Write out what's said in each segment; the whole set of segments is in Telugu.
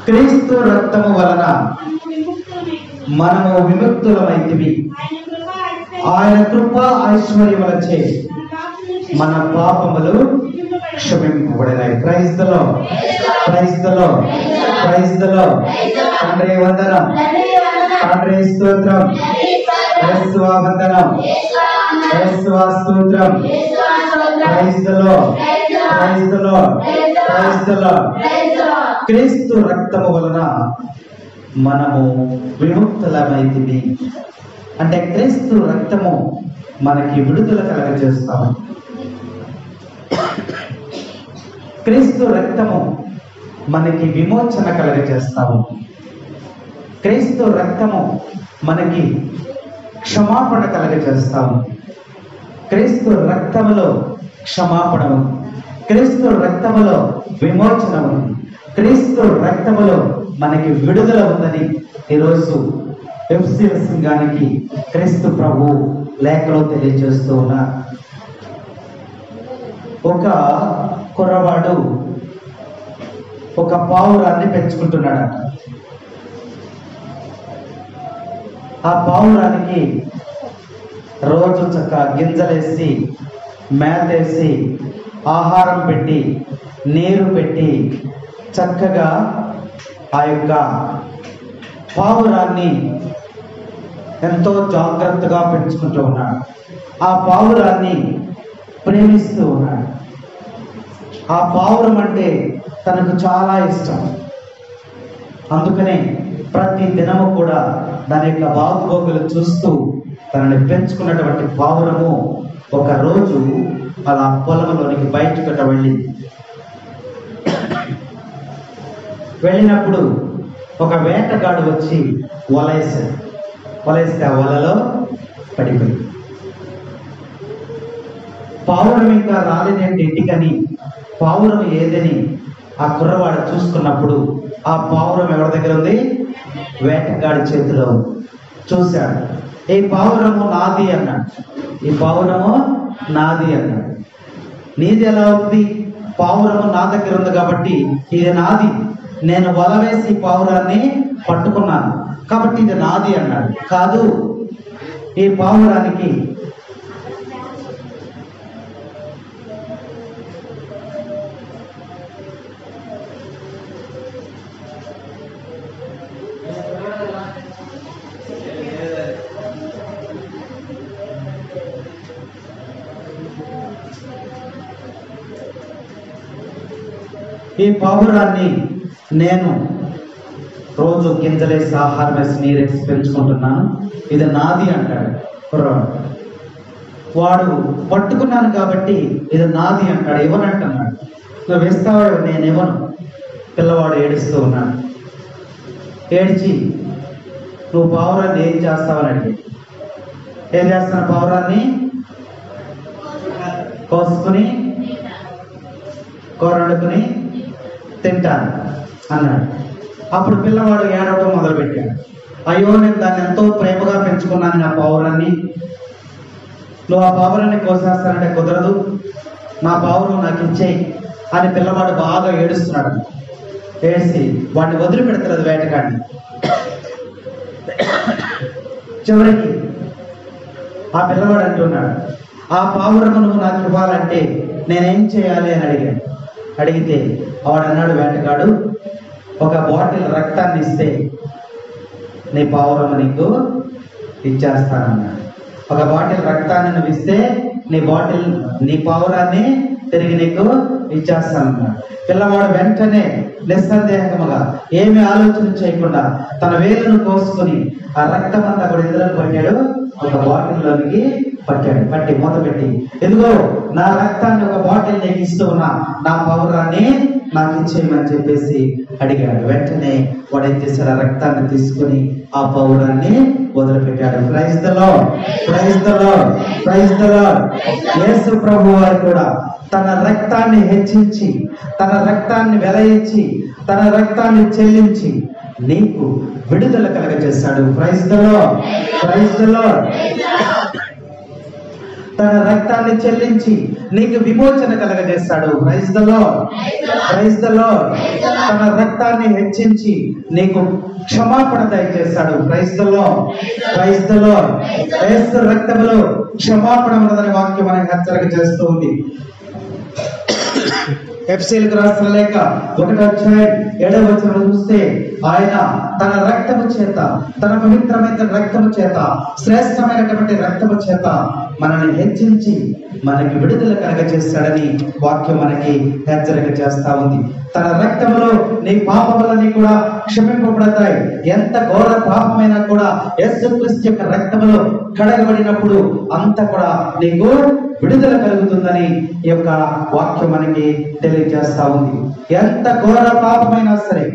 క్రీస్తు రక్తము వలన మనము విముక్తులమైతివి. ఆయన కృప ఐశ్వర్యములచే మన పాపములు క్షమింపబడినాయి. Praise the lord, praise the lord, praise the Lord. తండ్రి వందనం, తండ్రి స్తోత్రం, యేసువా వందనం, యేసువా స్తోత్రం. Praise the lord, praise the lord, praise the Lord. Kristu రక్తము వలన మనము విముక్తులమైతివి. అంటే క్రీస్తు రక్తము మనకి విడుదల కలగజేస్తాము. క్రీస్తు రక్తము మనకి విమోచన కలగజేస్తాము. క్రీస్తు రక్తము మనకి క్షమాపణ కలగజేస్తాము. క్రీస్తు రక్తములో క్షమాపణ ఉంది, క్రీస్తు రక్తములో విమోచన ఉంది, క్రీస్తు రక్తములో మనకి విడుదల ఉందని ఈరోజు ఎఫ్సీల సంఘానికి క్రీస్తు ప్రభు లేఖలో తెలియజేస్తూ ఉన్నారు. ఒక కుర్రవాడు ఒక పావురాన్ని పెంచుకుంటున్నాడట. ఆ పావురానికి రోజు చక్క గింజలేసి, మేతేసి, ఆహారం పెట్టి, నీరు పెట్టి చక్కగా ఆ యొక్క పావురాన్ని ఎంతో జాగ్రత్తగా పెంచుకుంటూ ఉన్నాడు. ఆ పావురాన్ని ప్రేమిస్తూ ఉన్నాడు. ఆ పావురం అంటే తనకు చాలా ఇష్టం. అందుకనే ప్రతి దినము కూడా దాని యొక్క బాగోగులు చూస్తూ తనని పెంచుకున్నటువంటి పావురము ఒక రోజు అలా పొలంలోనికి బయటకు వెళ్ళినప్పుడు ఒక వేటగాడు వచ్చి వలేస్తే ఆ వలలో పడిపోయింది. పావురం ఇంకా రాలేదేంటి ఇంటికని, పావురం ఏదని ఆ కుర్రవాడు చూసుకున్నప్పుడు ఆ పావురం ఎవరి దగ్గర ఉంది? వేటగాడి చేతిలో చూశాడు. ఈ పావురము నాది అన్నాడు. ఈ పావురము నాది అన్నాడు. నీది ఎలా అవుతుంది? పావురము నా దగ్గర ఉంది కాబట్టి ఇది నాది. నేను వల వేసి పావురాన్ని పట్టుకున్నాను కాబట్టి ఇది నాది అన్నాడు. కాదు, ఈ పావురానికి ఈ పావురాన్ని నేను రోజు గింజలేసి, ఆహారం వేసి, నీరేసి పెంచుకుంటున్నాను, ఇది నాది అంటాడు కుర్రవాడు. వాడు పట్టుకున్నాను కాబట్టి ఇది నాది అంటాడు. ఇవ్వనంటున్నాడు. నువ్వు వేస్తావా? నేను ఇవ్వను. పిల్లవాడు ఏడుస్తూ ఉన్నాడు. ఏడ్చి నువ్వు పావురాన్ని ఏం చేస్తావని అడిగి, ఏం చేస్తాను? పావురాన్ని కోసుకుని కూర వండుకుని తింటాను అన్నాడు. అప్పుడు పిల్లవాడు ఏడవడం మొదలుపెట్టాడు. అయ్యో, నేను దాన్ని ఎంతో ప్రేమగా పెంచుకున్నాను నా పావురాన్ని, నువ్వు ఆ పావురాన్ని కోసేస్తానంటే కుదరదు, నా పావురం నాకు ఇచ్చేయి అని పిల్లవాడు బాగా ఏడుస్తున్నాడు. ఏడిసి వాడిని వదిలిపెడతారు వేటగాడిని. చివరికి ఆ పిల్లవాడు అంటున్నాడు, ఆ పావురము నువ్వు నాకు ఇవ్వాలంటే నేనేం చేయాలి అని అడిగాడు. అడిగితే వాడు అన్నాడు, వేటగాడు, ఒక బాటిల్ రక్తాన్ని ఇస్తే నీ పావురము నీకు ఇచ్చేస్తానన్నాడు. ఒక బాటిల్ రక్తాన్ని నువ్వు ఇస్తే నీ పావురాన్ని తిరిగి నీకు ఇచ్చేస్తానన్నాడు. పిల్లవాడు వెంటనే నిస్సందేహముగా ఏమి ఆలోచన చేయకుండా తన వేలును కోసుకుని ఆ రక్తం అంతా కూడా ఇందులో పట్టాడు. ఒక బాటిల్లోనికి పట్టి మూత పెట్టి, ఇదిగో నా రక్తాన్ని ఒక బాటిల్ నీకు ఇస్తూ ఉన్నా, నా పావురాన్ని నాకు ఇచ్చేయమని చెప్పేసి అడిగాడు. వెంటనే వాడు ఏం చేశాడు? ఆ రక్తాన్ని తీసుకుని ఆ పావురాన్ని వదిలిపెట్టాడు. Praise the lord, praise the lord, praise the Lord. Yesu ప్రభు వారు కూడా తన రక్తాన్ని హెచ్చించి, తన రక్తాన్ని వెలయించి, తన రక్తాన్ని చెల్లించి నీకు విడుదల కలగజేశాడు. Praise the lord, praise the Lord. తన రక్తాన్ని చెల్లించి నీకు విమోచన కలగజేస్తాడు. Praise the Lord, praise the Lord. తన రక్తాన్ని హెచ్చించి నీకు క్షమాపణ దయచేస్తాడు. Praise the Lord, praise the Lord. Yesu రక్తములో క్షమాపణ ఉన్నదని వాక్యం మనకి హెచ్చరిక చేస్తూ ఉంది. ఎఫెసీయులకు రాసిన లేఖ 1:7 చూస్తే ఆయన తన రక్తము చేత, తన పవిత్రమైన రక్తము చేత, శ్రేష్టమైనటువంటి రక్తము చేత మనల్ని హెచ్చించి మనకి విడుదల కలగజేస్తాడని వాక్యం మనకి హెచ్చరిక చేస్తా ఉంది. తన రక్తములో నీ పాపములన్నీ కూడా క్షమింపబడతాయి. ఎంత ఘోర పాపమైనా కూడా యేసుక్రీస్తు యొక్క రక్తములో కడగబడినప్పుడు అంత కూడా నీకు విడుదల కలుగుతుందని ఈ యొక్క వాక్యం మనకి తెలియజేస్తా ఉంది. ఎంత ఘోర పాపమైనా సరే,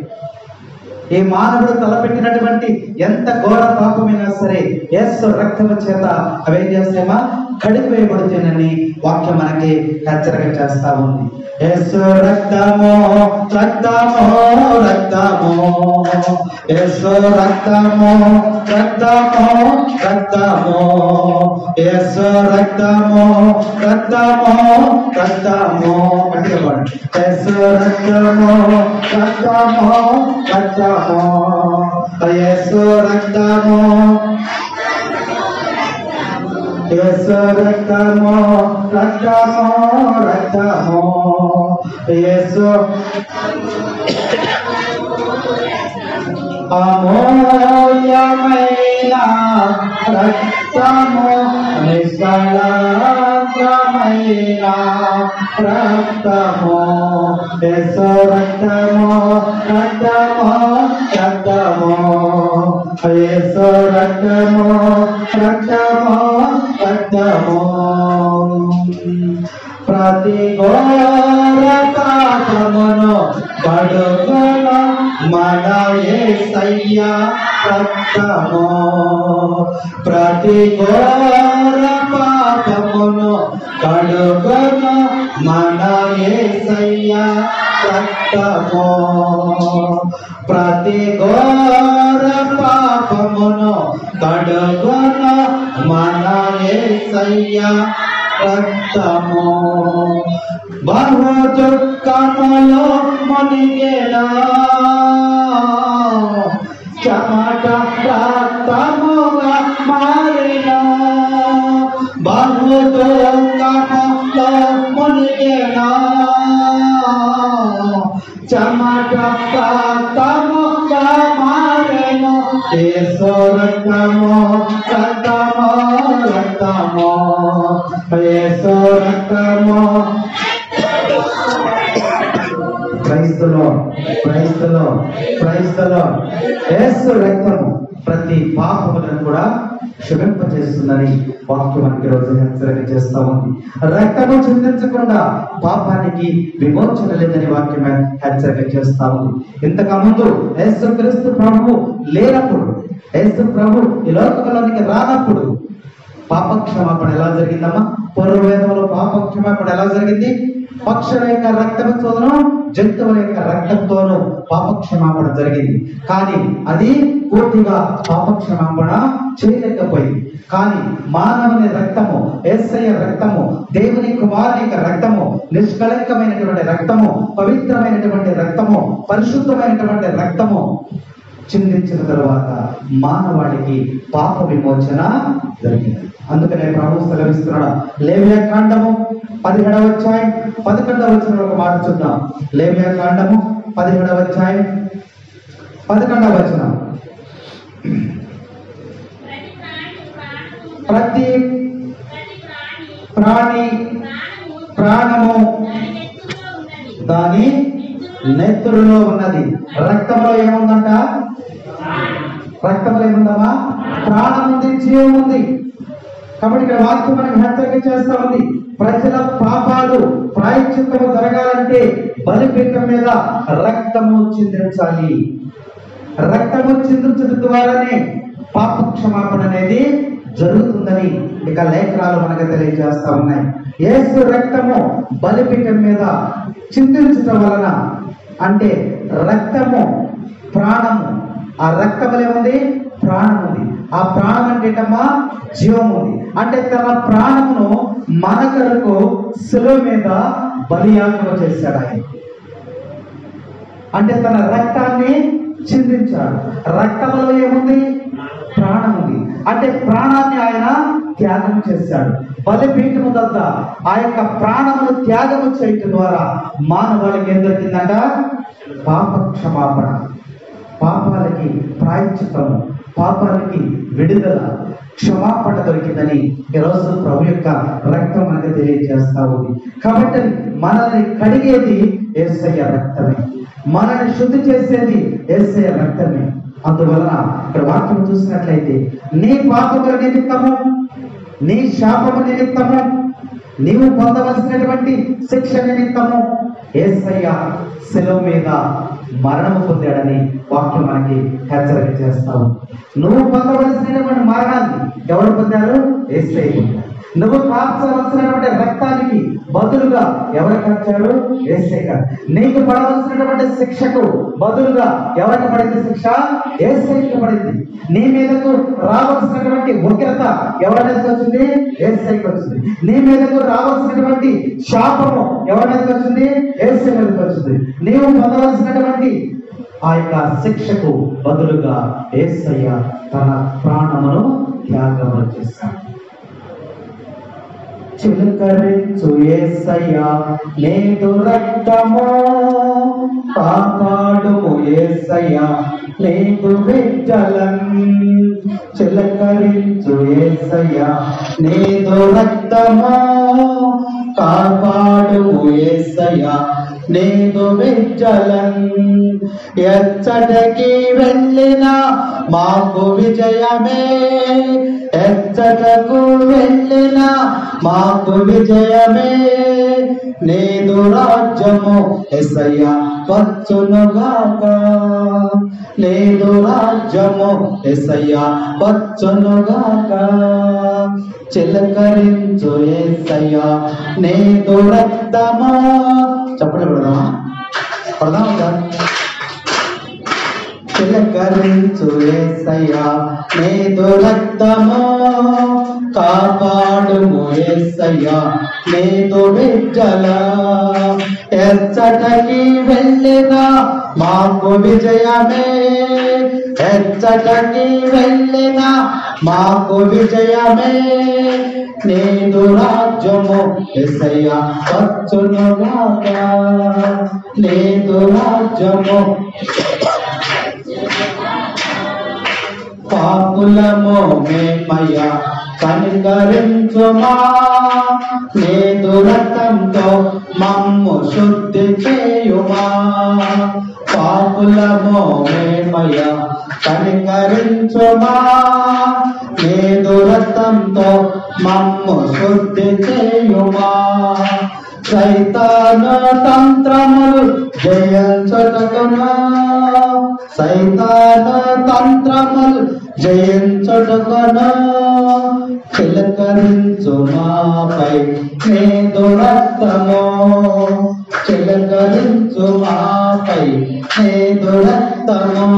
ఈ మానవుడు తలపెట్టినటువంటి ఎంత ఘోర పాపమైనా సరే యేసు రక్తము చేత అవేం చేస్తామా కడిగివేయబడుతుందని వాక్యం మనకి హెచ్చరిక చేస్తా ఉంది. యేసు రక్తము రక్తము రక్తము, యేసు రక్తము రక్తము రక్తము, యేసు రక్తము రక్తము రక్తము, యేసు రక్తము రక్తము రక్తము, యేసు రక్తము, యేసు రక్తము రక్తము రక్తము, యేసు అమూల్యమైన రక్తము, నిష్కళంకమైన రక్తము, యేసు రక్తము రక్తము రక్తము, యేసు రక్తము రక్తము రక్తము. ప్రతి ఘోర పాపమును కడుగున మన యేసయ్య రక్తము, ప్రతి ఘోర పాపమును కడుగున మన యేసయ్య రక్తము, ప్రతి ఘోర పాపమును కడుగున మన యేసయ్య రక్తము. బహు దుఃఖములో మునిగెనా చెమట రక్తముగా మారినా, బహు దుఃఖములో మునిగెనా చెమట రక్తముగా మారినా, యేసు రక్తము రక్తము రక్తము, యేసు రక్తము. Praise the lord, praise the lord, praise the Lord. Yesu రక్తము ప్రతి పాపములను కూడా క్షమింపజేస్తుందని వాక్యం మనకి రోజు హెచ్చరిక చేస్తా ఉంది. రక్తము చిందించకుండా పాపానికి విమోచన లేదని వాక్యం హెచ్చరిక చేస్తా ఉంది. ఇంతకు ముందు యేసుక్రీస్తు ప్రభువు లేనప్పుడు, యేసు ప్రభు ఈ లోకంలోనికి రానప్పుడు పాప క్షమాపణ ఎలా జరిగిందమ్మా? పూర్వవేదంలో పాప క్షమాపణ ఎలా జరిగింది? పక్షుల యొక్క రక్తంతోనూ జంతువుల యొక్క రక్తంతోనూ పాప క్షమాపణ జరిగింది. కానీ అది పూర్తిగా పాప క్షమాపణ చేయలేకపోయింది. కానీ మానవుని రక్తము, యేసయ్య రక్తము, దేవుని కుమారుని యొక్క రక్తము, నిష్కళంకమైనటువంటి రక్తము, పవిత్రమైనటువంటి రక్తము, పరిశుద్ధమైనటువంటి రక్తము చిందించిన తరువాత మానవాళికి పాప విమోచన జరిగింది. అందుకనే ప్రభు సెలవిస్తున్నాడు. లేవియా కాండము 17వ అధ్యాయం 11వ వచనంలో ఒక మాట చూద్దాం. లేవియా కాండము 17వ అధ్యాయం 11వ వచనం. ప్రతి ప్రాణి ప్రాణము దాని నెత్తురులో ఉన్నది. రక్తంలో ఏముందంట? రక్తంలో ఏముందమ్మా? ప్రాణం ఉంది, జీవం ఉంది. కాబట్టి ఇక్కడ వాక్యం మనకి హెచ్చరిక చేస్తా ఉంది. ప్రజల పాపాలు ప్రాయశ్చిత్తము జరగాలంటే బలిపీఠం మీద రక్తము చిందించాలి. రక్తము చిందించడం ద్వారానే పాప క్షమాపణ అనేది జరుగుతుందని ఇక లేఖనాలు మనకు తెలియజేస్తా ఉన్నాయి. యేసు రక్తము బలిపీఠం మీద చిందించడం వలన, అంటే రక్తము ప్రాణము, ఆ రక్తంలో ఏముంది? ప్రాణం ఉంది. ఆ ప్రాణం అంటే అంటే ఏంటమ్మా? జీవం ఉంది. అంటే తన ప్రాణమును మన కొరకు శిలువ మీద బలియాగం చేశాడు ఆయన. అంటే తన రక్తాన్ని చిందించాడు. రక్తంలో ఏముంది? ప్రాణం ఉంది. అంటే ప్రాణాన్ని ఆయన త్యాగం చేశాడు. బలిపీఠము వద్ద ఆ యొక్క ప్రాణమును త్యాగము చేయటం ద్వారా మానవాళికి ఏం దొరికిందంట? పాప క్షమాపణ, పాపాలకి ప్రాయశ్చిత్తము, పాపాలకి విడుదల, క్షమాపణ దొరికిందని ఈరోజు ప్రభు యొక్క రక్తం మనకు తెలియజేస్తా ఉంది. కాబట్టి మనల్ని కడిగేది యేసయ్య రక్తమే, మనల్ని శుద్ధి చేసేది యేసయ్య రక్తమే. అందువలన ఇక్కడ వాక్యం చూసినట్లయితే నీ పాపముల నిమిత్తము, నీ శాపము నిమిత్తము, నీవు పొందవలసినటువంటి శిక్ష నిమిత్తము యేసయ్య శిలువ మీద మరణము పొందాడని వాక్యం మనకి హెచ్చరిక చేస్తావు. నువ్వు పొందవలసినటువంటి మరణాన్ని ఎవరు పొందారు? యేసయ్య పొందాడు. నువ్వు కాల్చవలసినటువంటి రక్తానికి బదులుగా ఎవరు కట్టాడు? యేసయ్య. నీకు పడవలసినటువంటి శిక్షకు బదులుగా ఎవరికి పడింది శిక్ష? యేసయ్యకి పడింది. నీ మీదకు రావాల్సినటువంటి ఉగ్రత ఎవరి మీదకి వచ్చింది? యేసయ్యకి వచ్చింది. నీ మీదకు రావాల్సినటువంటి శాపము ఎవరి మీదకి వచ్చింది? యేసయ్య మీదకి వచ్చింది. నీవు పొందవలసినటువంటి ఆ యొక్క శిక్షకు బదులుగా యేసయ్య తన ప్రాణమును త్యాగం చేశాడు. చిలకరించు యేసయ్యా లేదు రక్తము, కాపాడుము యేసయ్యా లేదు విఠలం. చిలకరించు యేసయ్యా లేదు రక్తము, కాపాడుము యేసయ్యా లేదు విఠలం. ఎచ్చటకి వెళ్ళినా మాకు విజయమే, ఎచ్చటకు వెళ్ళినా మాకు విజయమే. నీదు రాజ్యము యేసయ్యా వచ్చునుగాక, నీదు రాజ్యము యేసయ్యా వచ్చునుగాక. చిలకరించు యేసయ్యా నీదు రక్తమా. చెప్పండి పడదామా? పడదామా? చిలకరించు యేసయ్యా నీదు రక్తము, కాపాడుము యేసయ్యా నీదు విఠల. ఎచ్చటకి వెళ్ళినా మాకు విజయమే, ఎచ్చటకి వెళ్ళినా మాకు విజయమే. నీదు రాజ్యము యేసయ్యా వచ్చునుగాక, నీదు రాజ్యము. పాపులము మేమయ్యా కనికరించుమా, నీదు రక్తంతో మమ్ము శుద్ధి చేయుమా. పాపులము మేమయ్యా కనికరించుమా, నీదు రక్తంతో మమ్ము శుద్ధి చేయుమా. సైతాను తంత్రములు జయించుటకునా, సైతాను తంత్రములు జయించుటకునా. చిలకరించు మాపై నీదు రక్తము, చిలకరించు మాపై నీదు రక్తము.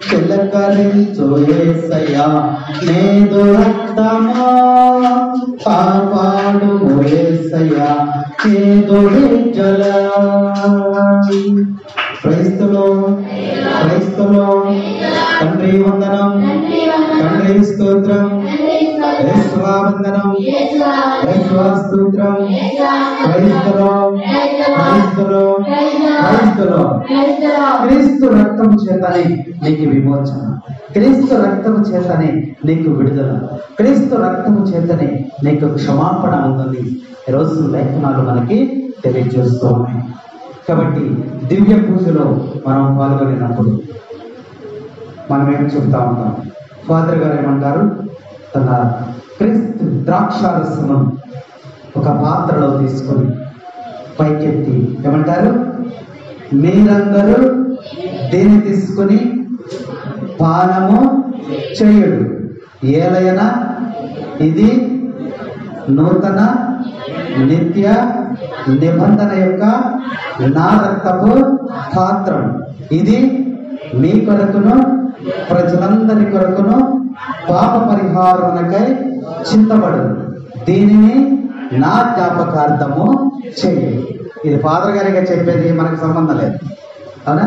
చిలకరించు యేసయ్యా నీదు రక్తము, కాపాడుము యేసయ్యా నీదు విఠల. క్రైస్తలో క్రైస్తలో తండ్రి వందనం, తండ్రి స్తోత్రం, యేసువా వందనం, యేసువా స్తోత్రం. క్రైస్తలో క్రైస్తలో క్రైస్తలో క్రీస్తు రక్తము చేతనే నీకు విమోచన, క్రీస్తు రక్తము చేతనే నీకు విడుదల, క్రీస్తు రక్తము చేతనే నీకు క్షమాపణ ఉంటుంది. ఈరోజు లేఖనాలు మనకి తెలియజేస్తూ ఉన్నాయి. కాబట్టి దివ్య పూజలో మనం పాల్గొనినప్పుడు మనం ఏం చెప్తా ఉంటాం? ఫాదర్ గారు ఏమంటారు? తన క్రీస్తు ద్రాక్షారసము ఒక పాత్రలో తీసుకొని పైకెత్తి ఏమంటారు? మీరందరూ దీన్ని తీసుకొని పానము చేయుడు, ఏలైనా ఇది నూతన నిత్య నిబంధన యొక్క నా రక్తపు పాత్రం. ఇది మీ కొరకును ప్రజలందరి కొరకును పాప పరిహారమునకై చింతబడు, దీనిని నా జ్ఞాపకార్థము చెయ్యి. ఇది ఫాదర్ గారిగా చెప్పేది, మనకు సంబంధం లేదు. అవునా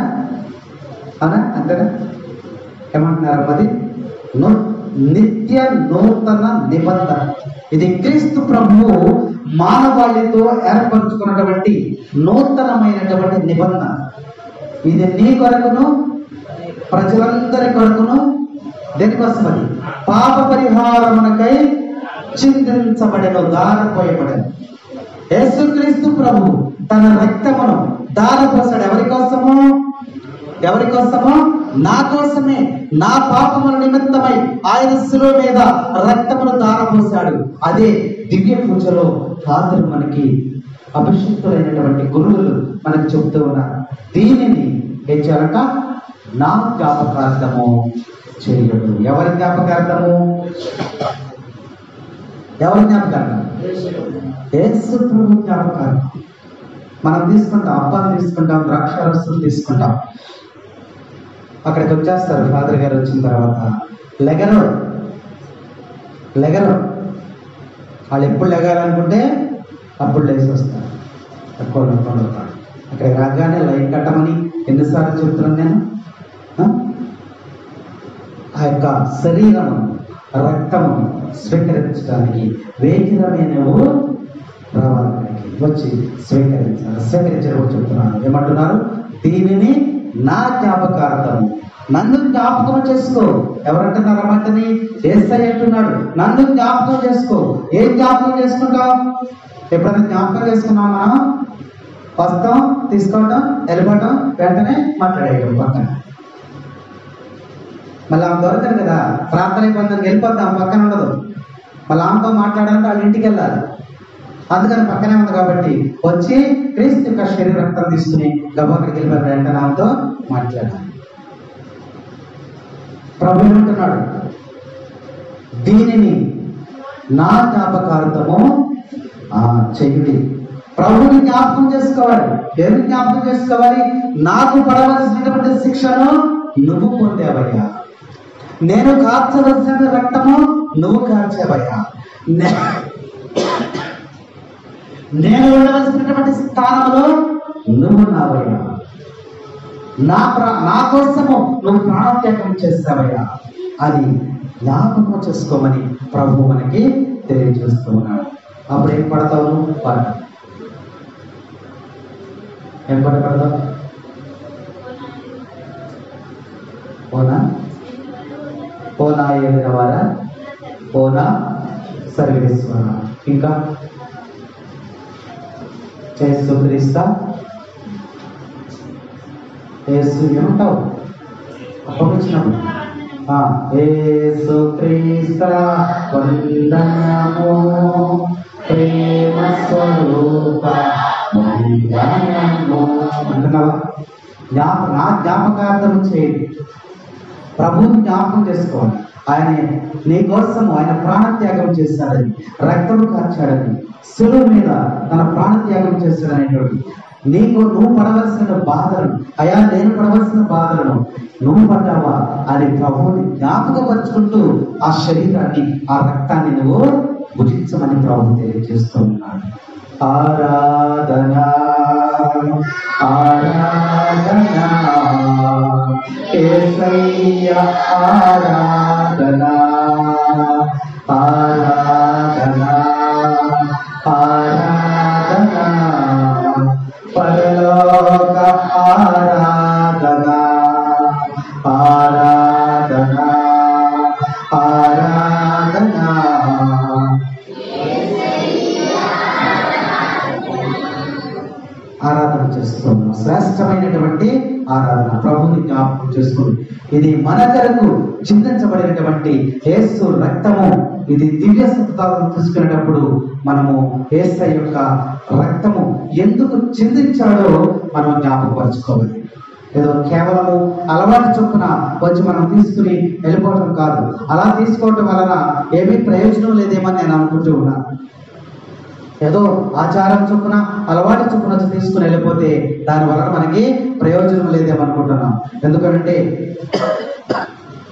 అవునా అంతేనా? ఏమంటున్నారు? అది నిత్య నూతన నిబంధన. ఇది క్రీస్తు ప్రభువు మానవాళితో ఏర్పరచుకున్నటువంటి నూతనమైనటువంటి నిబంధన. ఇది నీ కొరకును ప్రజలందరి కొరకును. దేనికోసం? అది పాప పరిహారమునకై చిందించబడెను, దారపోయబడెను. యేసుక్రీస్తు ప్రభు తన రక్తమును దారపోసాడు. ఎవరి కోసము? ఎవరి కోసము? నా కోసమే. నా పాపముల నిమిత్తమై ఆయన శిలువ మీద రక్తమును దారపోసాడు. అదే దివ్య పూజలో ఫాదర్ మనకి అభిషిక్తులైనటువంటి గురువులు మనకు చెబుతూ ఉన్నారు. దీనిని ఏం చేయాలంట? నా జ్ఞాపకార్థము చేయడు. ఎవరి జ్ఞాపకార్థము? ఎవరి జ్ఞాపకార్థం? యేసు ప్రభు జ్ఞాపకార్థం. మనం తీసుకుంటాం, అప్పాలు తీసుకుంటాం, ద్రాక్షారసం తీసుకుంటాం. అక్కడికి వచ్చేస్తారు ఫాదర్ గారు. వచ్చిన తర్వాత లెగరు వాళ్ళు ఎప్పుడు లెగాలనుకుంటే అప్పుడు లేచి వస్తారు. తక్కువ అక్కడికి రాగానే లైన్ కట్టమని ఎన్నిసార్లు చెప్తున్నాను నేను? ఆ యొక్క శరీరము రక్తము స్వీకరించడానికి వేగిరమైనవు రావాలకి వచ్చి స్వీకరించడం చెప్తున్నాను. ఏమంటున్నారు? దీనిని నా జ్ఞాపకార్థము, నన్ను జ్ఞాపకం చేసుకో. ఎవరంటున్నారు అమ్మంటని? యేసయ్య అంటున్నాడు, నన్ను జ్ఞాపకం చేసుకో. ఏం జ్ఞాపకం చేసుకుంటాం? ఎప్పుడైనా జ్ఞాపకం చేసుకున్నాం మనం? వస్తాం, తీసుకోవటం, వెళ్ళిపోవటం, వెంటనే మాట్లాడేయడం పక్కన. మళ్ళీ ఆమె దొరకదు కదా, ప్రార్థన అయిపోయిందని వెళ్ళిపోద్దాం, పక్కన ఉండదు. మళ్ళీ ఆమెతో మాట్లాడాలంటే వాళ్ళ ఇంటికి వెళ్ళాలి. అందుకని పక్కనే ఉంది కాబట్టి వచ్చి క్రీస్తు యొక్క శరీర రక్తం తీసుకుని గబాక్కడికి వెళ్ళిపోయిన వెంటనే ఆమెతో మాట్లాడాలి. ప్రభు ఏమంటున్నాడు? దీనిని నా జ్ఞాపకార్థము చెయ్యి. ప్రభుని జ్ఞాపకం చేసుకోవాలి. దేవుని జ్ఞాపకం చేసుకోవాలి. నాకు పడవలసినటువంటి శిక్షను నువ్వు పొందేవయ్యా, నేను కార్చవలసిన రక్తము నువ్వు కార్చేవయ్యా, నేను ఉండవలసినటువంటి స్థానంలో నువ్వు నావయ్యా, నా కోసము నువ్వు ప్రాణత్యాగం చేస్తావయ్యా అని జ్ఞాపకం చేసుకోమని ప్రభు మనకి తెలియజేస్తూ ఉన్నాడు. అప్పుడు ఏం పడతావు? నువ్వు పాట ఏం పాట పడతావు? పోనా ఏదైనా పోనా సర్వేశ్వర, ఇంకా చేస్తూ క్రీస్తా యేసు ఏమంటావు? అప్పకొచ్చినప్పుడు యేసు క్రీస్తా వందనము, ప్రేమ స్వరూప వందనము అంటున్నావా? నా జ్ఞాపకార్థం చేయండి. ప్రభువుని జ్ఞాపకం చేసుకోవాలి. ఆయన నీ కోసం ఆయన ప్రాణత్యాగం చేశాడని, రక్తము కార్చాడని, శిలువ మీద తన ప్రాణత్యాగం చేశాడనేటువంటి నువ్వు పడవలసిన బాధలను, అయా నేను పడవలసిన బాధలను నువ్వు పడ్డావా అని ప్రభువుని జ్ఞాపకపరుచుకుంటూ ఆ శరీరాన్ని, ఆ రక్తాన్ని నువ్వు భుజించమని ప్రభు తెలియజేస్తూ ఉన్నాడు. ఆరాధనా ఆరాధనా యేసయ్యా, ఆరాధనా ఆరాధనా ఆరాధనా, పరలోక ఆరాధనా ఆరాధనా ఆరాధనా. ఆరాధన చేస్తున్నాం. శ్రేష్టమైనటువంటి ఆరాధన ప్రభుని జ్ఞాపకం చేసుకుని, ఇది మన కొరకు చిందించబడినటువంటి యేసు రక్తము. ఇది దివ్య సత్తాలను తీసుకునేటప్పుడు మనము యేసయ్య యొక్క రక్తము ఎందుకు చిందించాడో మనం జ్ఞాపకపరచుకోవాలి. ఏదో కేవలము అలవాటు చొప్పున వచ్చి మనం తీసుకుని వెళ్ళిపోవటం కాదు. అలా తీసుకోవటం వలన ఏమీ ప్రయోజనం లేదేమని నేను అనుకుంటూ ఉన్నాను. ఏదో ఆచారం చొప్పున అలవాటు చొప్పున వచ్చి తీసుకుని వెళ్ళిపోతే దాని వలన మనకి ప్రయోజనం లేదేమనుకుంటున్నాం. ఎందుకంటే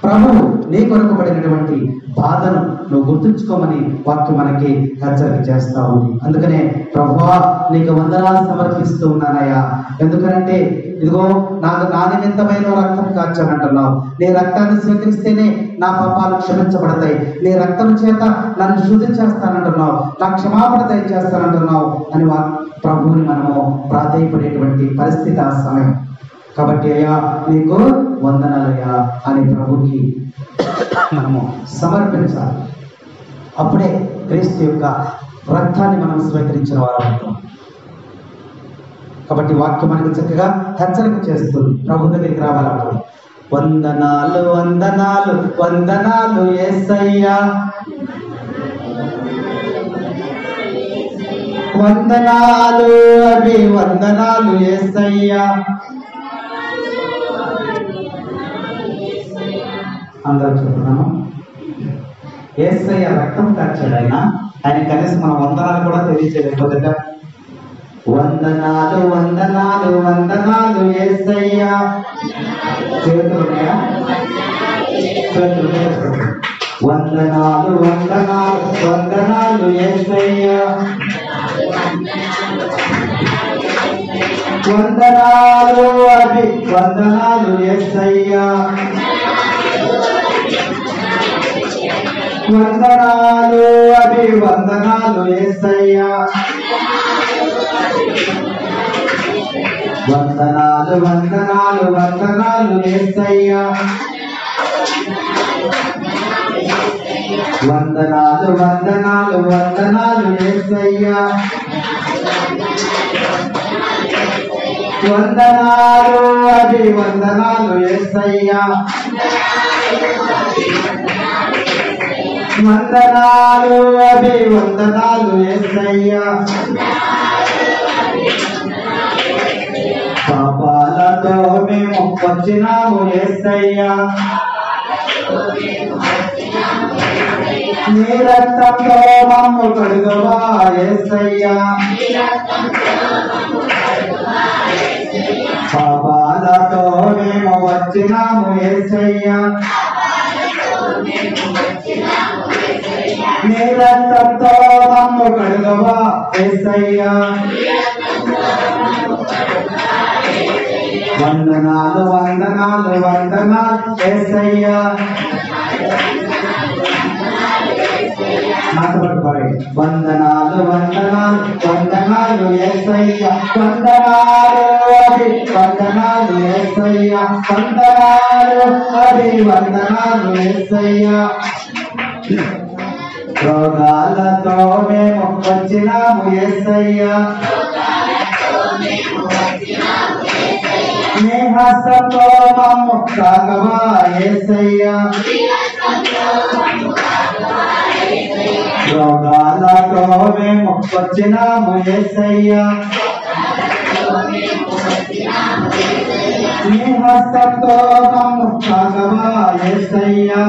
ప్రభువు నీ కొరకు పడినటువంటి బాధను నువ్వు గుర్తుంచుకోమని వాక్యం మనకి హెచ్చరిక చేస్తా ఉంది. అందుకనే ప్రభువా నీకు వందనాలు సమర్పిస్తూ ఉన్నానయ్యా. ఎందుకనంటే ఇదిగో నా నిమిత్తమైన రక్తం కార్చానంటున్నావు. నీ రక్తాన్ని స్వీకరిస్తేనే నా పాపాలు క్షమించబడతాయి. నీ రక్తం చేత నన్ను శుద్ధి చేస్తానంటున్నావు, నా క్షమాపణ దయచేస్తానంటున్నావు అని ప్రభువుని మనము ప్రాధేయపడేటువంటి పరిస్థితి ఆ సమయం. కాబట్టి అయ్యా నీకు వందనాలయ్యా అని ప్రభుకి మనము సమర్పించాలి. అప్పుడే క్రీస్తు యొక్క రక్తాన్ని మనం స్వీకరించిన వారు అవుతాం. కాబట్టి వాక్యం మనకి చక్కగా హెచ్చరిక చేస్తుంది. ప్రభు దగ్గరికి రావాలి. వందనాలు వందనాలు వందనాలు యేసయ్యా, వందనాలు అవి వందనాలు యేసయ్యా. అందరూ చెప్తున్నాము యేసయ్య రక్తం కార్చాడు. ఆయన కనీసం మన వందనాలు కూడా తెలియచేయలేకపోతే వందనాలు వందనాలు వందనాలు యేసయ్యా. చేతులున్నాయా? వందనాలు వందనాలు వందనాలు యేసయ్యా, వందనాలు అవి వందనాలు యేసయ్యా, వందనాలు అవి వందనాలు యేసయ్యా, వందనాలు వందనాలు వందనాలు యేసయ్యా, వందనాలు వందనాలు వందనాలు యేసయ్యా, వందనాలు అవి వందనాలు యేసయ్యా, వందనాలు అవి వందనాలు యేసయ్యా. పాపాలతో మేము వచ్చినాము యేసయ్యా, నీ రక్తంతో మమ్ము కడుగవా యేసయ్యా, పాపాలతో మేము వచ్చినాము యేసయ్యా, నీ రక్తంతో మమ్ము కడుగవా యేసయ్యా. వందనాలు వందనాలు వందనాలు యేసయ్యా. వందనాలు వందనాలు వందనాలు యేసయ్యా, వందనాలు అవి వందనాలు యేసయ్యా, వందనాలు అవి వందనాలు యేసయ్యా. రోగాలతో మేము వచ్చినాము యేసయ్యా, నీ హస్తంతో మమ్ము తాకవా యేసయ్యా, రోగాలతో మేము వచ్చినాము యేసయ్యా, నీ హస్తంతో మమ్ము తాకవా యేసయ్యా.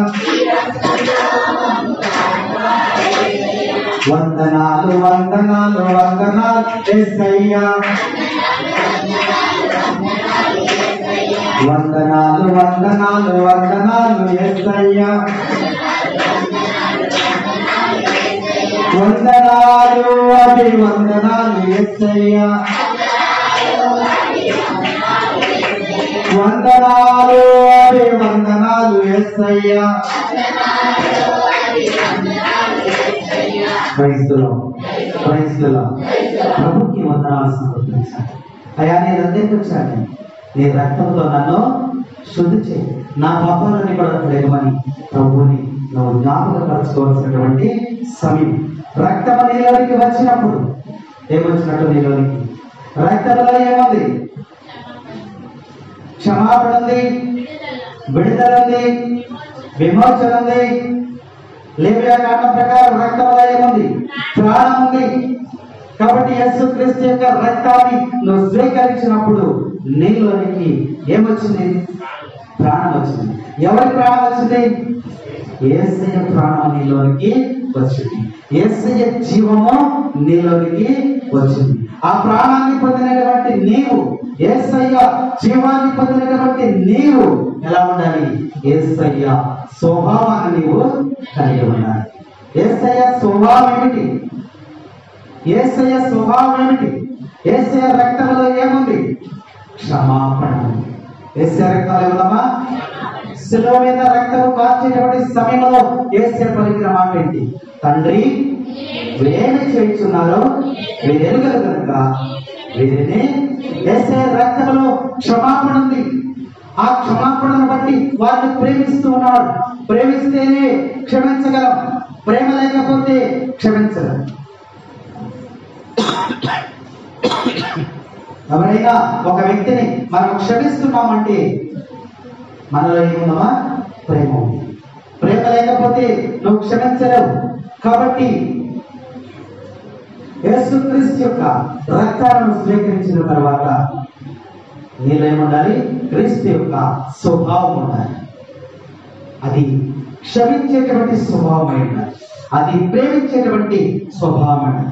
వందనాలు వందనాలు వందనాలు యేసయ్యా, వందనాలు వందనాలు వందనాలు యేసయ్యా, వందనాలు అవి వందనాలు యేసయ్యా, వందనాలు అవి వందనాలు యేసయ్యా. ప్రభుకి వందనాలు సమర్పించాలి. అయ్యా నీ దగ్గరికి వచ్చాను, నీ రక్తంతో నన్ను శుద్ధి చేయి, నా పాపాలని కూడా లేవని ప్రభువుని నువ్వు జ్ఞాపకపరచుకోవాల్సినటువంటి సమయం. రక్తము నీలోనికి వచ్చినప్పుడు ఏమొచ్చినట్టు? నీలోనికి రక్తంలో ఏముంది? క్షమాపణ ఉంది, విడుదల ఉంది, విమోచన ఉంది. లేవియా కాండం ప్రకారం రక్తంలో ఏముంది? ప్రాణం ఉంది. కాబట్టి యేసుక్రీస్తు యొక్క రక్తాన్ని నువ్వు స్వీకరించినప్పుడు నీలోనికి ఏమొచ్చింది? ప్రాణం వచ్చింది. ఎవరి ప్రాణం వచ్చింది? యేసయ్య ప్రాణం నీలోనికి వచ్చింది. యేసయ్య జీవము నీలోనికి వచ్చింది. ఆ ప్రాణాన్ని పొందినటువంటి నీవు యేసయ్య జీవాన్ని పొందినటువంటి నీవు ఎలా ఉండాలి? యేసయ్య స్వభావాన్ని నీవు కలిగి ఉండాలి. యేసయ్య స్వభావం ఏమిటి? యేసయ్య స్వభావం ఏమిటి? యేసయ్య రక్తంలో ఏముంది? క్షమాపణ. యేసయ్య రక్తంలో ఏముందమ్మా? శిలువ మీద రక్తము కార్చేటువంటి సమయంలో యేసయ్య పలికిన మాట ఏంటి? తండ్రి, వీరేమి చేయుచున్నారో వీరు ఎరుగరు కనుక వీరిని. యేసయ్య రక్తంలో క్షమాపణ ఉంది. ఆ క్షమాపణను బట్టి వారిని ప్రేమిస్తూ ఉన్నాడు. ప్రేమిస్తేనే క్షమించగలం, ప్రేమ లేకపోతే క్షమించగలం. ఎవరైనా ఒక వ్యక్తిని మనం క్షమిస్తున్నామంటే మనలో ఏముందమ్మా? ప్రేమ ఉంది. ప్రేమ లేకపోతే నువ్వు క్షమించలేవు. కాబట్టి యేసుక్రీస్తు యొక్క రక్తాలను స్వీకరించిన తర్వాత నీలో ఏముండాలి? క్రీస్తు యొక్క స్వభావం ఉండాలి. అది క్షమించేటువంటి స్వభావం అయి ఉండాలి. అది ప్రేమించేటువంటి స్వభావం అయి.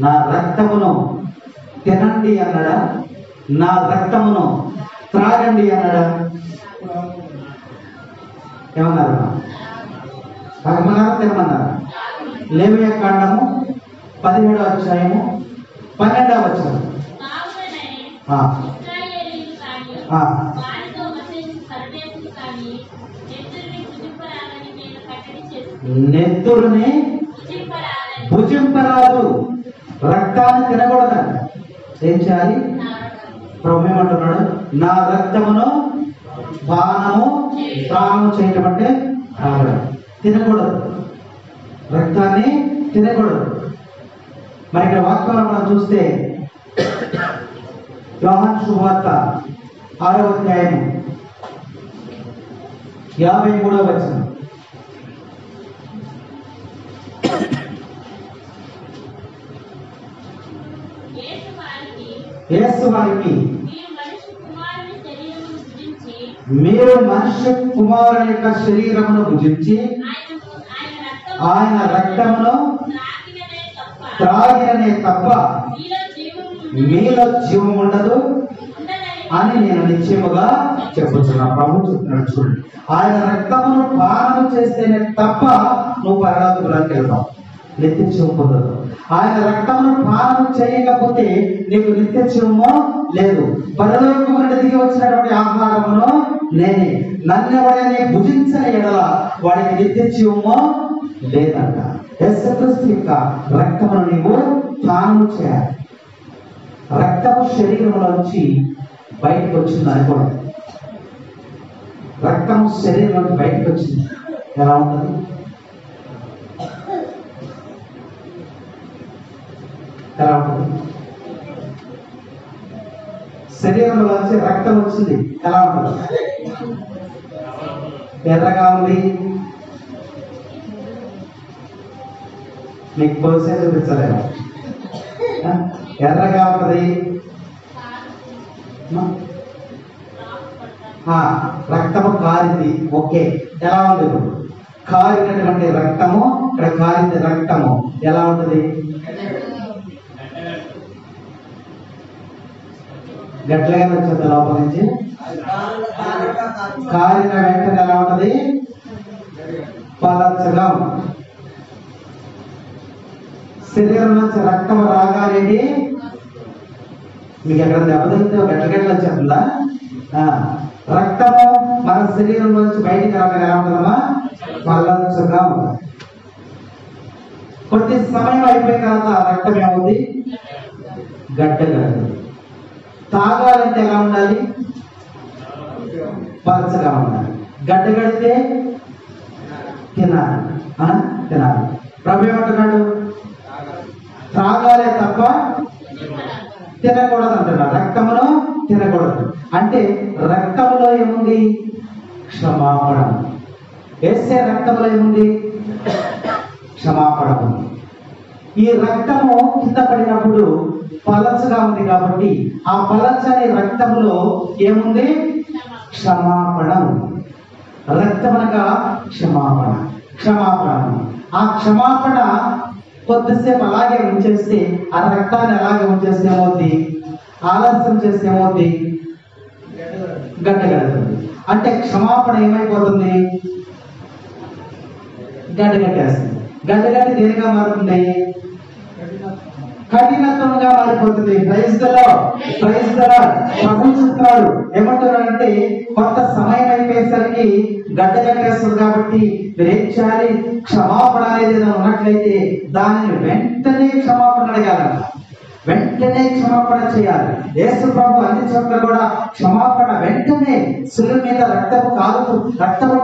నా రక్తమును తినండి అన్నాడా? నా రక్తమును త్రాగండి అన్నాడా? ఏమన్నారు? తాగమన్నారా, తినమన్నారా? లేవియ కాండము 17వ అధ్యాయము 12వ వచనం. నెత్తురుని భుజింపరాదు, రక్తాన్ని తినకూడదంట. ఏం చేయాలి? ప్రభు ఏమంటున్నాడు? నా రక్తమును పానము త్రాగము చేయటం అంటే తాగడం, తినకూడదు. రక్తాన్ని తినకూడదు. మరి ఇక్కడ వాక్యంలో మనం చూస్తే యోహాను సువార్త 6వ అధ్యాయం 53వ వచనం. యేసు వారికి మీరు మనుష్య కుమారుని యొక్క శరీరమును భుజించి ఆయన రక్తమును త్రాగిననే తప్ప మీలో జీవం ఉండదు అని నేను నిశ్చయముగా చెప్పుతున్నా. ప్రభు చెప్తున్నాడు, చూడండి. ఆయన రక్తమును పానము చేస్తేనే తప్ప నువ్వు పరలోకానికి వెళ్తావు, నిత్య జీవం పొందదు. ఆయన రక్తమును పానము చేయకపోతే నీకు నిత్య జీవము లేదు. పరలోకము నుండి దిగి వచ్చినటువంటి ఆహారమును నేనే, నన్నెవడని భుజించని ఎడల వాడికి నిత్య జీవము లేదంట. యేసుక్రీస్తు యొక్క రక్తమును నీవు పానము చేయాలి. రక్తము శరీరంలోంచి బయటకు వచ్చింది అనుకోండి. రక్తము శరీరంలోంచి బయటకు వచ్చింది, ఎలా ఉంటుంది? ఎలా ఉంటుంది? శరీరంలోంచి రక్తం వచ్చింది, ఎలా ఉంటుంది? ఎర్రగా ఉంది. మీకు పోసే చూపించలేము. ఎర్రగా ఉంటుంది. రక్తము కారింది. ఓకే, ఎలా ఉంది? కారినటువంటి రక్తము, ఇక్కడ కారింది రక్తము ఎలా ఉంటుంది? గట్లగా వచ్చింది లోపల నుంచి. కారిన వెంటనే ఎలా ఉంటుంది? పలచగా ఉంటుంది. శరీరం నుంచి రక్తం రాగానేది మీకు ఎక్కడ దెబ్బతింటే గట్లగట్ల వచ్చేస్తుందా? రక్తము మన శరీరం నుంచి బయటికి రాగానే ఎలా ఉంటుందమ్మా? పలచగా ఉంటుంది. కొద్ది సమయం అయిపోయిన తర్వాత రక్తం ఏముంది? గడ్డగా. తాగాలంటే ఎలా ఉండాలి? పలచగా ఉండాలి. గడ్డగడితే తినాలి, తినాలి. ప్రభు ఏమంటున్నాడు? తాగాలే తప్ప తినకూడదు అంటున్నాడు. రక్తమును తినకూడదు అంటే రక్తములో ఏముంది? క్షమాపణ. యేసే రక్తంలో ఏముంది? క్షమాపణ ఉంది. ఈ రక్తము కింద పడినప్పుడు పలచగా ఉంది కాబట్టి ఆ పలచని రక్తములో ఏముంది? క్షమాపణ ఉంది. రక్తం అనగా క్షమాపణ. క్షమాపణ. ఆ క్షమాపణ కొద్దిసేపు అలాగే ఉంచేస్తే, ఆ రక్తాన్ని అలాగే ఉంచేస్తే ఏమవుద్ది? ఆలస్యం చేస్తే ఏమవుతుంది? గడ్డగడుతుంది. అంటే క్షమాపణ ఏమైపోతుంది? గడ్డగట్టేస్తుంది. గడ్డగట్టి దేనిగా మారుతుంది? కఠినత్వంగా మారిపోతుంది. Praise the Lord, praise the Lord. ప్రభు చూస్తున్నాడు, ఏమంటున్నాడంటే కొంత సమయం అయిపోయేసరికి గడ్డగట్టేస్తుంది. కాబట్టి మీరేం చేయాలి? క్షమాపణ అనేది ఉన్నట్లయితే దానిని వెంటనే క్షమాపణ అడగాలంట, వెంటనే క్షమాపణ చేయాలి. యేసు ప్రభు అన్ని చోట్ల కూడా క్షమాపణ వెంటనే శిలువ మీద రక్తము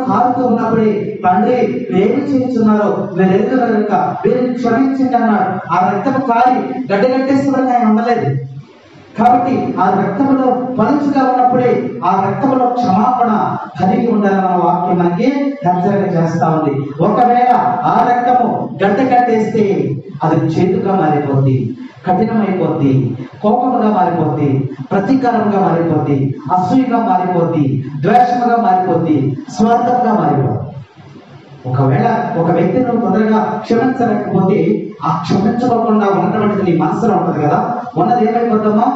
కారుతూ ఉన్నప్పుడే తండ్రి ఏమి చేస్తున్నారో మీరు ఎదురు కనుక వీరిని క్షమించండి అన్నాడు. ఆ రక్తము కారి గడ్డగట్టేశ్వరంగా ఆయన ఉండలేదు. కాబట్టి ఆ రక్తములో పలుచుగా ఉన్నప్పుడే ఆ రక్తములో క్షమాపణ కలిగి ఉండాలన్న వాక్యం మనకి హెచ్చరిక చేస్తా ఉంది. ఒకవేళ ఆ రక్తము గడ్డ కట్టేస్తే అది చేతుగా మారిపోద్ది, కఠినమైపోద్ది, కోపముగా మారిపోద్ది, ప్రతీకారంగా మారిపోద్ది, అసూయగా మారిపోద్ది, ద్వేషముగా మారిపోద్ది, స్వార్థంగా మారిపోద్ది. ఒకవేళ ఒక వ్యక్తిని నువ్వు తొందరగా క్షమించలేకపోతే ఆ క్షమించుకోకుండా ఉన్నటువంటిది నీ మనసులో ఉంటది కదా, ఉన్నది ఏమైపోద్దమ్మా?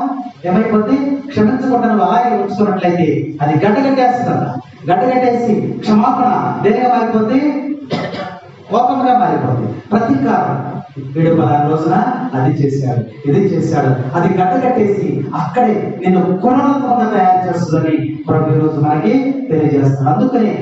ఏమైపోద్ది? క్షమించకుండా నువ్వు అలాగే ఉంచుకున్నట్లయితే అది గడ్డగట్టేస్తుందట. గడ్డగట్టేసి క్షమాపణ దేనిగా మారిపోద్ది? కోపంగా మారిపోద్ది, ప్రతీకారం. వీడు పలానా రోజున అది చేశాడు, ఇది చేశాడు, అది గడ్డగట్టేసి అక్కడే నేను కొనడంగా తయారు చేస్తుందని ప్రభు రోజు మనకి తెలియజేస్తాడు. అందుకనే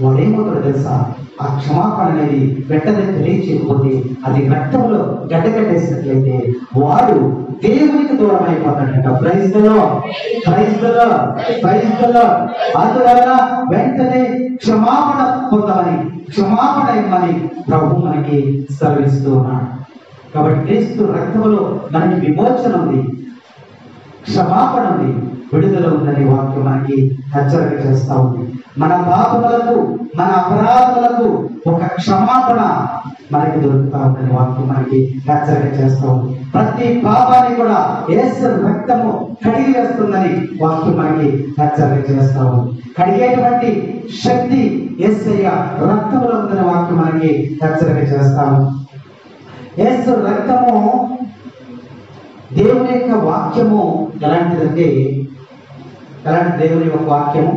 వాడేమవుతాడు తెలుసా? ఆ క్షమాపణ అనేది వెంటనే తెలియచేయకపోతే అది రక్తంలో గడ్డగట్టేసినట్లయితే వాడు దేవునికి దూరం అయిపోతాడంట. Praise the Lord, praise the Lord, praise the Lord. అందువలన వెంటనే క్షమాపణ పొందమని, క్షమాపణ ఇవ్వమని ప్రభు మనకి సెలవిస్తూ ఉన్నాడు. కాబట్టి క్రీస్తు రక్తములో మనకి విమోచన ఉంది, క్షమాపణ ఉంది, విడుదల ఉందని వాక్యం మనకి హెచ్చరిక చేస్తా ఉంది. మన పాపములకు, మన అపరాధములకు ఒక క్షమాపణ మనకి దొరుకుతా ఉందని వాక్యం మనకి హెచ్చరిక చేస్తా ఉంది. ప్రతి పాపాన్ని కూడా యేసు రక్తము కడిగి వేస్తుందని వాక్యం మనకి హెచ్చరిక చేస్తా ఉంది. కడిగేటువంటి శక్తి యేసయ్య రక్తములో ఉందని వాక్యం మనకి హెచ్చరిక చేస్తా ఉంది. యేసు రక్తము, దేవుని యొక్క వాక్యము ఎలాంటిదంటే, ఎలాంటి దేవుని యొక్క వాక్యము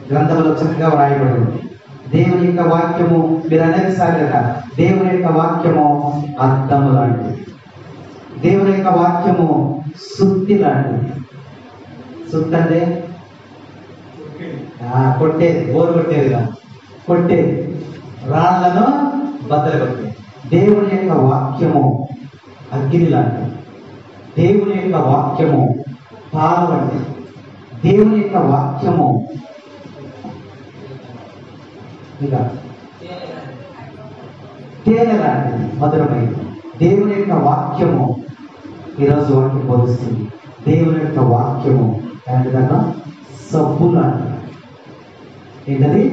గ్రంథంలో చక్కగా వ్రాయబడింది. దేవుని యొక్క వాక్యము మీరు అనేక సార్లు కదా, దేవుని యొక్క వాక్యము అర్థము లాంటిది, దేవుని యొక్క వాక్యము సుత్తి లాంటిది. సుత్తి అంటే కొట్టేది, బోరు కొట్టేది కాదు, కొట్టేది, రాళ్లను బద్దలు కొట్టేది. దేవుని యొక్క వాక్యము అగ్ని లాంటిది, దేవుని యొక్క వాక్యము పాలు వంటిది, దేవుని యొక్క వాక్యము ఇంకా తేనె లాంటిది, మధురమైనది. దేవుని యొక్క వాక్యము ఈరోజు వాక్యం బోధిస్తుంది. దేవుని యొక్క వాక్యము ఏంటంటే సబ్బు లాంటిది. ఏంటది?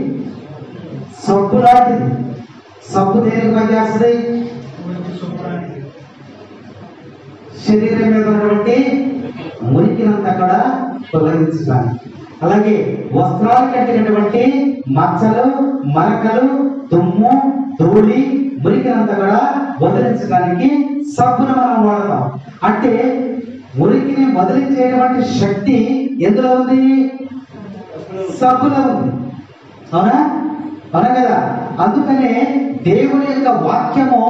సబ్బు లాంటిది. సబ్బు దేనికి పనిచేస్తుంది? శరీరం మీద ఉన్నటువంటి మురికినంతా కూడా తొలగించడానికి, అలాగే వస్త్రాలు కట్టినటువంటి మచ్చలు, మరకలు, దుమ్ము, ధూళి, మురికినంతా కూడా వదిలించడానికి సబ్బును మనం వాడతాం. అంటే మురికిని వదిలించేటువంటి శక్తి ఎందులో ఉంది? సబ్బులో ఉంది. అవునా? అవునా కదా? అందుకనే దేవుని యొక్క వాక్యము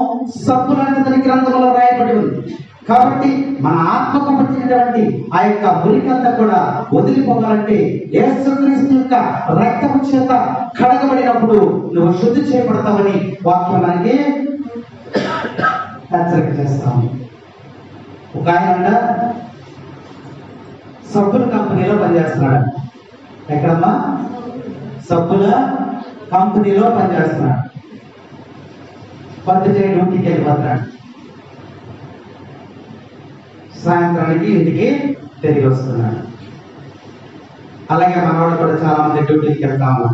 సబ్బు లాంటిదని గ్రంథంలో రాయబడి ఉంది. కాబట్టి మన ఆత్మకు పట్టినటువంటి ఆ యొక్క మురికంతా కూడా వదిలిపోవాలంటే యేసుక్రీస్తు యొక్క రక్తము చేత కడగబడినప్పుడు నువ్వు శుద్ధి చేయబడతావని వాక్యం మనకి హెచ్చరిక చేస్తాము. ఒక ఆయన సబ్బుల కంపెనీలో పనిచేస్తున్నాడు. ఎక్కడమ్మా? సబ్బుల కంపెనీలో పనిచేస్తున్నాడు. పత్తి చేయ డ్యూటీకి వెళ్ళిపోతున్నాడు. సాయంత్రానికి ఇంటికి తిరిగి వస్తున్నాడు. అలాగే మనవాళ్ళు కూడా చాలా మంది డ్యూటీకి వెళ్తాము.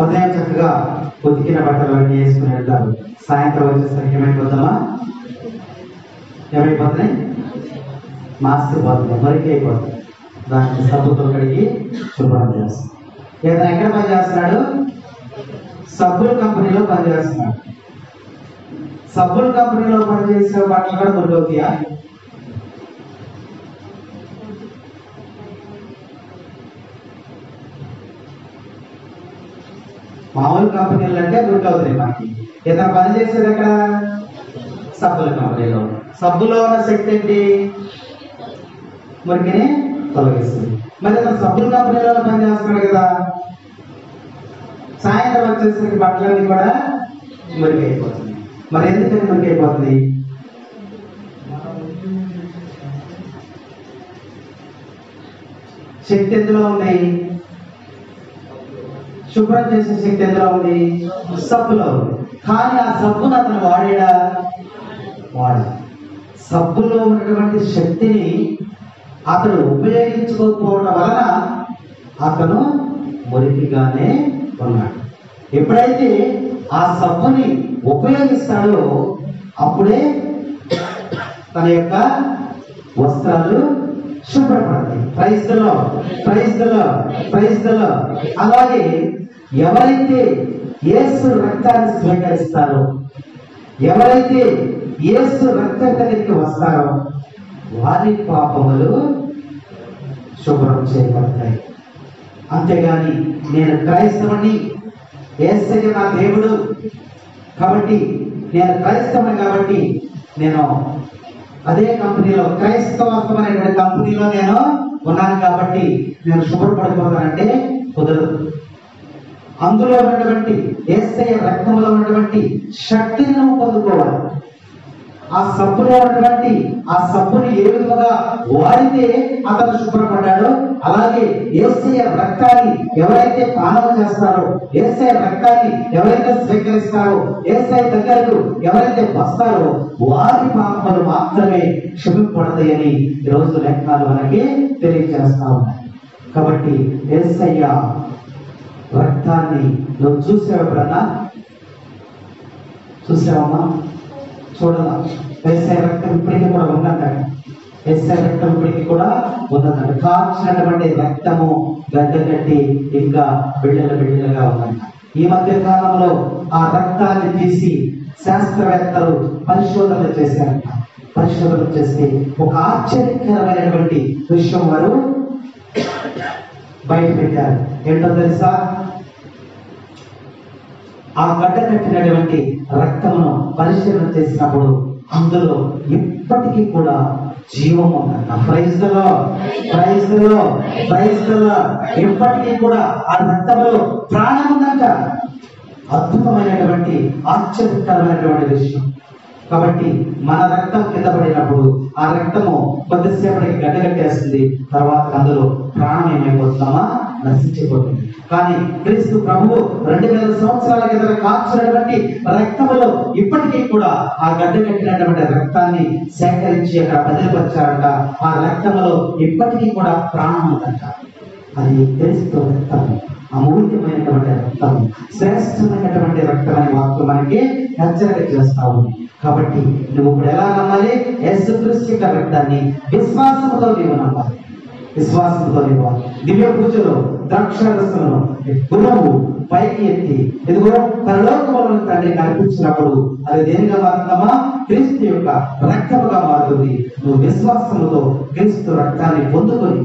ఉదయం చక్కగా ఉతికిన బట్టలు అన్నీ వేసుకుని వెళ్తారు. సాయంత్రం వచ్చేసరికి ఏమైపోతామా? ఏమైపోతున్నాయి? మాసిపోతుంది, మరికి అయిపోతుంది. దానికి సబ్బుతో కడిగి శుభ్రం చేస్తాం. ఏదైనా ఎక్కడ పనిచేస్తున్నాడు? సబ్బుల కంపెనీలో పనిచేస్తున్నాడు. సబ్బుల కంపెనీలో పనిచేసే బట్టలు కూడా దొరుకుతాయా? మామూలు కంపెనీలు అంటే గుర్తు అవుతుంది మనకి. ఇతను పని చేసేది ఎక్కడ? సబ్బుల కంపెనీలో. సబ్బులో ఉన్న శక్తి ఏంటి? మురికిని తొలగిస్తుంది. మరి అతను సబ్బుల కంపెనీలో పని చేస్తున్నాడు కదా, సాయంత్రం వచ్చేసరికి బట్టలన్నీ కూడా మురికి అయిపోతుంది. మరి ఎందుకని మురికి అయిపోతుంది? శక్తి ఎందులో ఉంది? శుభ్రం చేసే శక్తి ఎందులో ఉంది? సబ్బులో ఉంది. కానీ ఆ సబ్బును అతను వాడా? సబ్బులో ఉన్నటువంటి శక్తిని అతను ఉపయోగించుకోకపోవడం వలన అతను మురికిగానే ఉన్నాడు. ఎప్పుడైతే ఆ సబ్బుని ఉపయోగిస్తాడో అప్పుడే తన యొక్క వస్త్రాలు శుభ్రపడతాయి. Praise the lord, praise the lord, praise the Lord. అలాగే ఎవరైతే యేసు రక్తాన్ని స్వీకరిస్తారో, ఎవరైతే యేసు రక్తం దగ్గరికి వస్తారో వారి పాపములు శుభ్రం చేయబడతాయి. అంతేగాని నేను క్రైస్తవుని, యేసయ్య నా దేవుడు కాబట్టి, నేను క్రైస్తవుని కాబట్టి నేను అదే కంపెనీలో, క్రైస్తవత్వం అనేటువంటి కంపెనీలో నేను ఉన్నాను కాబట్టి నేను శుభ్రపడిపోతానంటే కుదరదు. అందులో ఉన్నటువంటి యేసయ్య రక్తంలో ఉన్నటువంటి శక్తిని నువ్వు పొందుకోవాలి. ఆ సబ్బులో ఉన్నటువంటి ఆ సబ్బుని ఏ విధంగా వాడితే అతను శుభ్రపడ్డాడో, అలాగే యేసయ్య రక్తాన్ని ఎవరైతే పానం చేస్తారో, యేసయ్య రక్తాన్ని ఎవరైతే స్వీకరిస్తారో, యేసయ్య దగ్గరకు ఎవరైతే వస్తారో వారి పాపములు మాత్రమే క్షమింపబడతాయని ఈరోజు లేఖనాలు మనకి తెలియజేస్తా ఉన్నాయి. కాబట్టి యేసయ్య రక్తాన్ని నువ్వు చూసావు ఎప్పుడన్నా? చూసావమ్మా? చూడదా? యేసయ్య రక్తం ఇప్పటికీ కూడా ఉందంటాడు. యేసయ్య రక్తం ఇప్పటికీ కూడా ఉందంటాడు. కాల్చినటువంటి రక్తము గడ్డ కట్టి ఇంకా బిళ్ళలుగా ఉందంట. ఈ మధ్య కాలంలో ఆ రక్తాన్ని తీసి శాస్త్రవేత్తలు పరిశోధనలు చేశారంట. పరిశోధనలు చేస్తే ఒక ఆశ్చర్యకరమైనటువంటి విషయం వారు బయట పెట్టారు. ఏంటో తెలుసా? ఆ గడ్డ కట్టినటువంటి రక్తమును పరిశీలన చేసినప్పుడు అందులో ఇప్పటికీ కూడా జీవం ఉందంట. Praise the lord, praise the lord, praise the lord. ఇప్పటికీ కూడా ఆ రక్తంలో ప్రాణం ఉందంట. అద్భుతమైనటువంటి ఆశ్చర్యకరమైనటువంటి విషయం. కాబట్టి మన రక్తం కింద పడినప్పుడు ఆ రక్తము కొద్దిసేపటికి గడ్డగట్టేస్తుంది. తర్వాత అందులో ప్రాణం ఏమైపోతుందామా? నశించిపోతుంది. కానీ క్రీస్తు ప్రభువు 2000 సంవత్సరాల కింద కాల్చినటువంటి రక్తములో ఇప్పటికీ కూడా ఆ గడ్డ కట్టినటువంటి రక్తాన్ని సేకరించి అక్కడ భద్రపరిచారంట. ఆ రక్తములో ఇప్పటికీ కూడా ప్రాణం ఉందంట. అది క్రీస్తు రక్తము, అమూల్యమైనటువంటి రక్తం, శ్రేష్టమైనటువంటి రక్తం అనే వాక్యం మనకి హెచ్చరిక చేస్తా ఉంది. కాబట్టి నువ్వు ఇప్పుడు ఎలా నమ్మాలి? యేసుక్రీస్తు యొక్క రక్తాన్ని విశ్వాసంతో నీవు నమ్మాలి. విశ్వాసంతో ఇవ్వాలి. దివ్య పూజలో ద్రాక్షారసమును గుణము పైకి ఎత్తి ఇదిగో పరలోకములను తండ్రి కనిపించినప్పుడు అది దేనిగా మారుతుందమ్మా? క్రీస్తు యొక్క రక్తముగా మారుతుంది. నువ్వు విశ్వాసముతో క్రీస్తు రక్తాన్ని పొందుకొని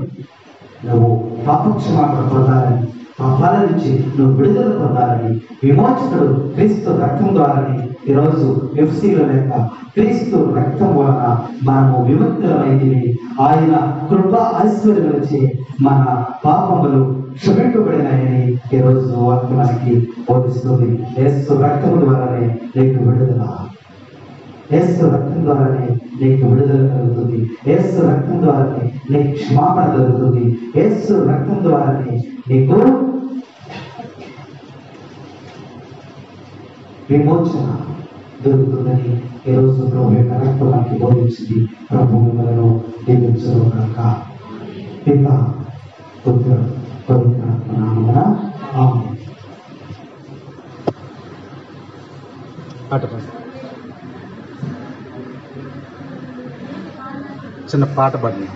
నువ్వు పాపక్షమాపణ పొందాలని, పాపాల నుంచి నువ్వు విడుదల పొందాలని, విమోచకుడు క్రీస్తు రక్తం ద్వారాని ఈరోజు ఎఫ్సీలో లెక్క క్రీస్తు రక్తం వలన మనము విముక్తులమైంది. ఆయన కృప ఐశ్వర్యములచే మన పాపములు క్షమింపబడినాయని ఈరోజు వాక్యం మనకి బోధిస్తుంది. యేసు రక్తము ద్వారానే నీకు విడుదల, యేసు రక్తం ద్వారానే నీకు విడుదల కలుగుతుంది. యేసు రక్తం ద్వారానే నీకు క్షమాపణ కలుగుతుంది. యేసు రక్తం ద్వారానే నీకు విమోచన దొరుకుతుందని ఈరోజు ప్రభు యొక్క రక్తం మనకి బోధించింది. ప్రభు మిమ్మల్ని దీవించును గాక. పిత పుత్ర పవిత్రాత్మ నామమున ఆమేన్. చిన్న పాట పాడండి.